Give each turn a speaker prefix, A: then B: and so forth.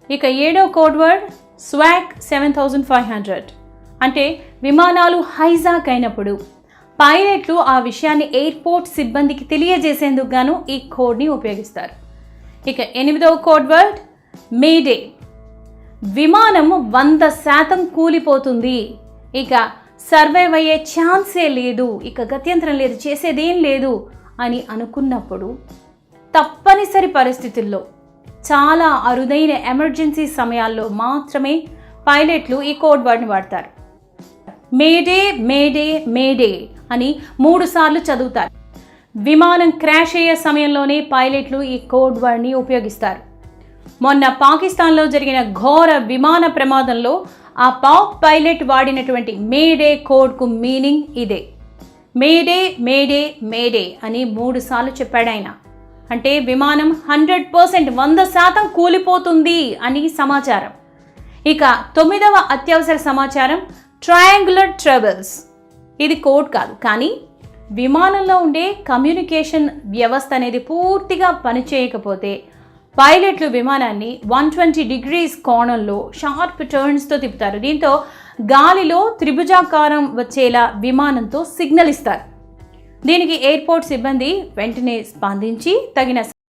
A: ఇక 7వ code word స్వాక్ 7500. అంటే విమానాలు హైజాక్ అయినప్పుడు పైలట్లు ఆ విషయాన్ని ఎయిర్పోర్ట్ సిబ్బందికి తెలియజేసేందుకు గాను ఈ కోడ్ని ఉపయోగిస్తారు. ఇక 8వ కోడ్ వర్డ్ మేడే. విమానం 100% కూలిపోతుంది, ఇక సర్వైవ్ అయ్యే ఛాన్సే లేదు, ఇక గత్యంతరం లేదు, చేసేదేం లేదు అని అనుకున్నప్పుడు తప్పనిసరి పరిస్థితుల్లో చాలా అరుదైన ఎమర్జెన్సీ సమయాల్లో మాత్రమే పైలట్లు ఈ కోడ్ వర్డ్ని వాడతారు. మేడే మేడే మేడే అని 3 సార్లు చదువుతారు. విమానం క్రాష్ అయ్యే సమయంలోనే పైలట్లు ఈ కోడ్ వర్డ్ని ఉపయోగిస్తారు. మొన్న పాకిస్తాన్లో జరిగిన ఘోర విమాన ప్రమాదంలో ఆ పాక్ పైలట్ వాడినటువంటి మేడే కోడ్కు మీనింగ్ ఇదే. మేడే మేడే మేడే అని 3 సార్లు చెప్పాడు ఆయన. అంటే విమానం 100% 100% కూలిపోతుంది అని సమాచారం. ఇక 9వ అత్యవసర సమాచారం ట్రయాంగులర్ ట్రబుల్స్. ఇది కోడ్ కాదు, కానీ విమానంలో ఉండే కమ్యూనికేషన్ వ్యవస్థ అనేది పూర్తిగా పనిచేయకపోతే పైలట్లు విమానాన్ని 120 degrees కోణంలో షార్ప్ టర్న్స్తో తిప్పుతారు. దీంతో గాలిలో త్రిభుజాకారం వచ్చేలా విమానంతో సిగ్నల్ ఇస్తారు. దీనికి ఎయిర్పోర్ట్ సిబ్బంది వెంటనే స్పందించి తగిన